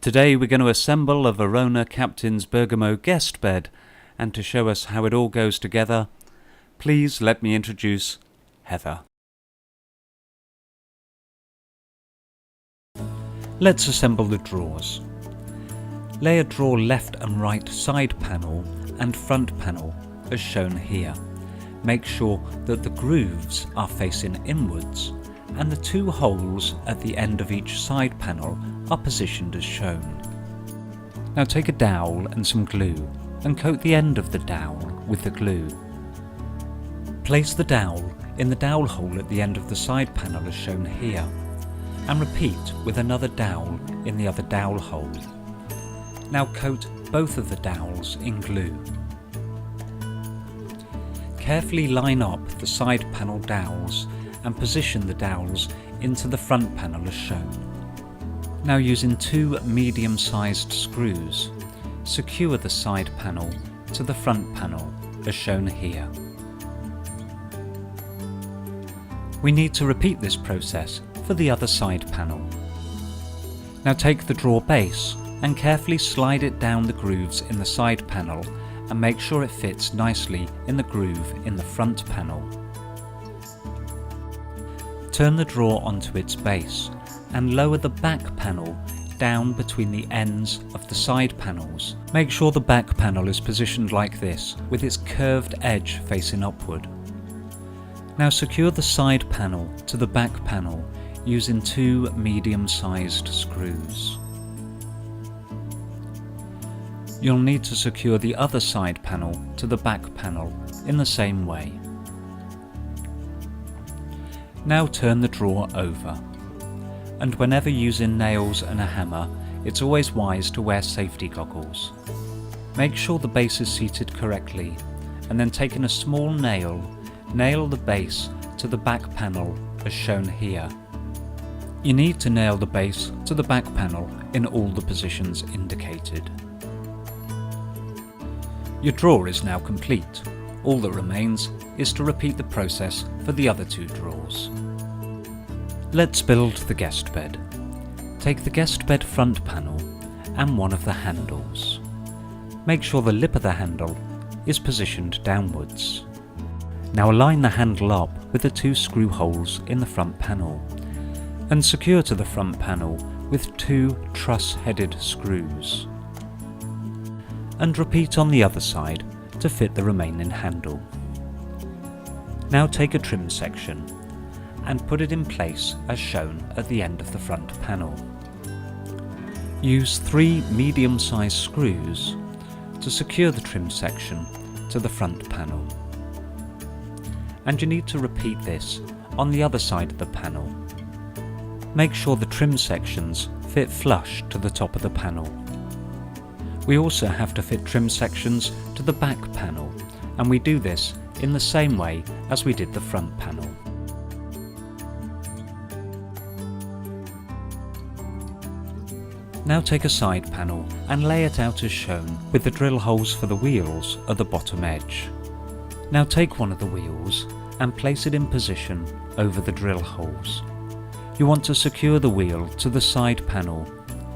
Today we're going to assemble a Verona Captain's Bergamo guest bed, and to show us how it all goes together, please let me introduce Heather. Let's assemble the drawers. Lay a drawer left and right side panel and front panel as shown here. Make sure that the grooves are facing inwards and the two holes at the end of each side panel are positioned as shown. Now take a dowel and some glue and coat the end of the dowel with the glue. Place the dowel in the dowel hole at the end of the side panel as shown here, and repeat with another dowel in the other dowel hole. Now coat both of the dowels in glue. Carefully line up the side panel dowels and position the dowels into the front panel as shown. Now using two medium-sized screws, secure the side panel to the front panel as shown here. We need to repeat this process for the other side panel. Now take the drawer base and carefully slide it down the grooves in the side panel and make sure it fits nicely in the groove in the front panel. Turn the drawer onto its base and lower the back panel down between the ends of the side panels. Make sure the back panel is positioned like this, with its curved edge facing upward. Now secure the side panel to the back panel using two medium-sized screws. You'll need to secure the other side panel to the back panel in the same way. Now turn the drawer over, and whenever using nails and a hammer, it's always wise to wear safety goggles. Make sure the base is seated correctly, and then taking a small nail, nail the base to the back panel as shown here. You need to nail the base to the back panel in all the positions indicated. Your drawer is now complete. All that remains is to repeat the process for the other two drawers. Let's build the guest bed. Take the guest bed front panel and one of the handles. Make sure the lip of the handle is positioned downwards. Now align the handle up with the two screw holes in the front panel and secure to the front panel with two truss-headed screws. And repeat on the other side to fit the remaining handle. Now take a trim section and put it in place as shown at the end of the front panel. Use three medium-sized screws to secure the trim section to the front panel. And you need to repeat this on the other side of the panel. Make sure the trim sections fit flush to the top of the panel. We also have to fit trim sections to the back panel, and we do this in the same way as we did the front panel. Now take a side panel and lay it out as shown, with the drill holes for the wheels at the bottom edge. Now take one of the wheels and place it in position over the drill holes. You want to secure the wheel to the side panel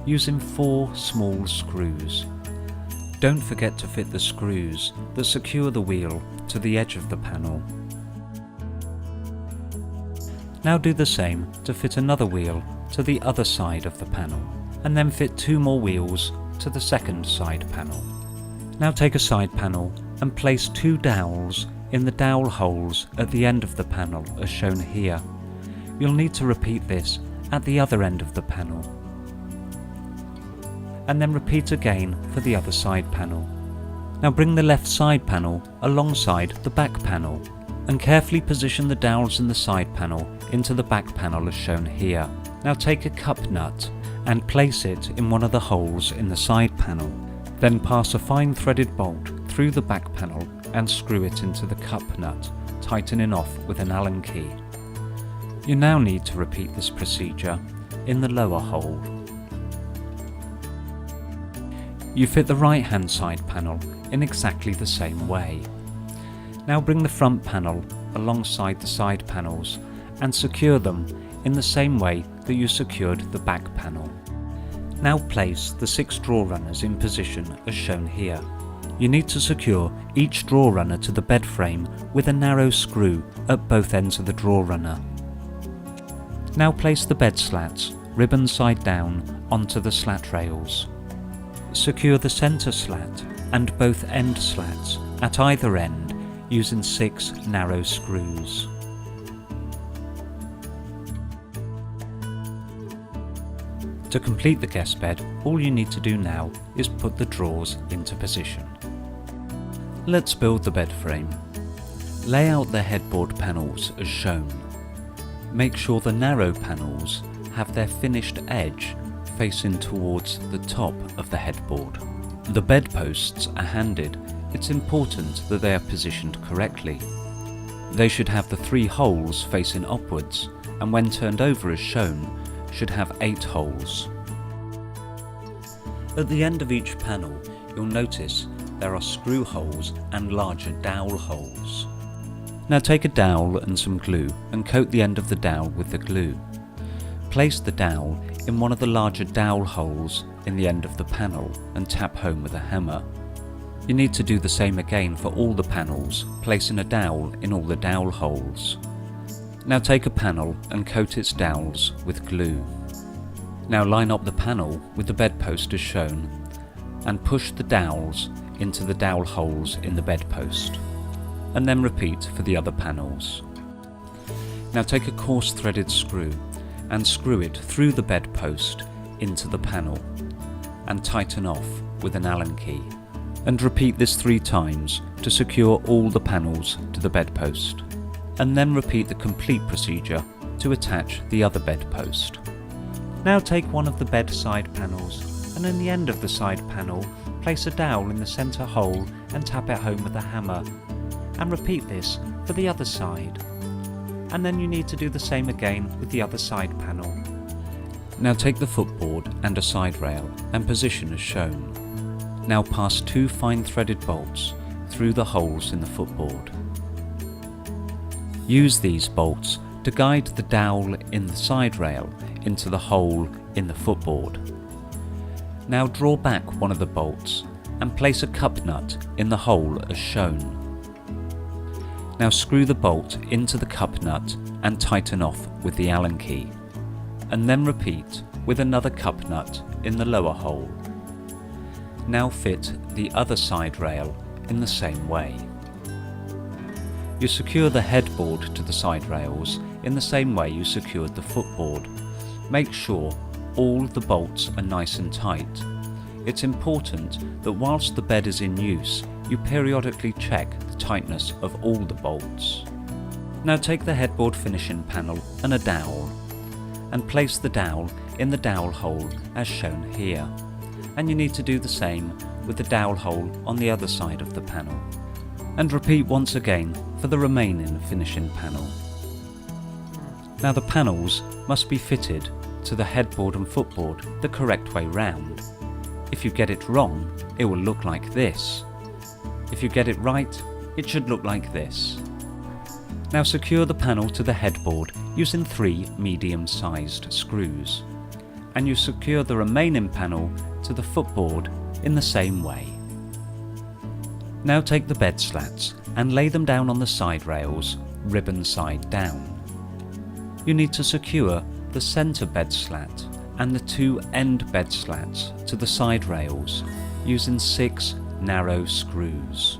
using 4 small screws. Don't forget to fit the screws that secure the wheel to the edge of the panel. Now do the same to fit another wheel to the other side of the panel, and then fit 2 more wheels to the second side panel. Now take a side panel and place 2 dowels in the dowel holes at the end of the panel as shown here. You'll need to repeat this at the other end of the panel. And then repeat again for the other side panel. Now bring the left side panel alongside the back panel and carefully position the dowels in the side panel into the back panel as shown here. Now take a cup nut and place it in one of the holes in the side panel. Then pass a fine threaded bolt through the back panel and screw it into the cup nut, tightening off with an Allen key. You now need to repeat this procedure in the lower hole. You fit the right hand side panel in exactly the same way. Now bring the front panel alongside the side panels and secure them in the same way that you secured the back panel. Now place the 6 drawer runners in position as shown here. You need to secure each drawer runner to the bed frame with a narrow screw at both ends of the drawer runner. Now place the bed slats, ribbon side down, onto the slat rails. Secure the centre slat and both end slats at either end using 6 narrow screws. To complete the guest bed, all you need to do now is put the drawers into position. Let's build the bed frame. Lay out the headboard panels as shown. Make sure the narrow panels have their finished edge facing towards the top of the headboard. The bedposts are handed. It's important that they are positioned correctly. They should have the 3 holes facing upwards, and when turned over as shown, should have 8 holes. At the end of each panel, you'll notice there are screw holes and larger dowel holes. Now take a dowel and some glue and coat the end of the dowel with the glue. Place the dowel in one of the larger dowel holes in the end of the panel and tap home with a hammer. You need to do the same again for all the panels, placing a dowel in all the dowel holes. Now take a panel and coat its dowels with glue. Now line up the panel with the bedpost as shown and push the dowels into the dowel holes in the bedpost, and then repeat for the other panels. Now take a coarse threaded screw and screw it through the bedpost into the panel and tighten off with an Allen key, and repeat this 3 times to secure all the panels to the bedpost, and then repeat the complete procedure to attach the other bedpost. Now take one of the bed side panels and in the end of the side panel place a dowel in the centre hole and tap it home with a hammer, and repeat this for the other side. And then you need to do the same again with the other side panel. Now take the footboard and a side rail and position as shown. Now pass 2 fine threaded bolts through the holes in the footboard. Use these bolts to guide the dowel in the side rail into the hole in the footboard. Now draw back one of the bolts and place a cup nut in the hole as shown. Now screw the bolt into the cup nut and tighten off with the Allen key, and then repeat with another cup nut in the lower hole. Now fit the other side rail in the same way. You secure the headboard to the side rails in the same way you secured the footboard. Make sure all the bolts are nice and tight. It's important that whilst the bed is in use, you periodically check the tightness of all the bolts. Now take the headboard finishing panel and a dowel, and place the dowel in the dowel hole as shown here. And you need to do the same with the dowel hole on the other side of the panel. And repeat once again for the remaining finishing panel. Now the panels must be fitted to the headboard and footboard the correct way round. If you get it wrong, it will look like this. If you get it right, it should look like this. Now secure the panel to the headboard using 3 medium-sized screws, and you secure the remaining panel to the footboard in the same way. Now take the bed slats and lay them down on the side rails, ribbon side down. You need to secure the centre bed slat and the 2 end bed slats to the side rails using 6 narrow screws.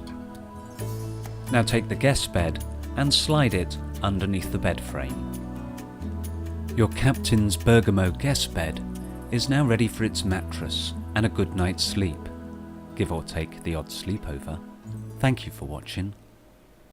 Now take the guest bed and slide it underneath the bed frame. Your Captain's Bergamo guest bed is now ready for its mattress and a good night's sleep, give or take the odd sleepover. Thank you for watching.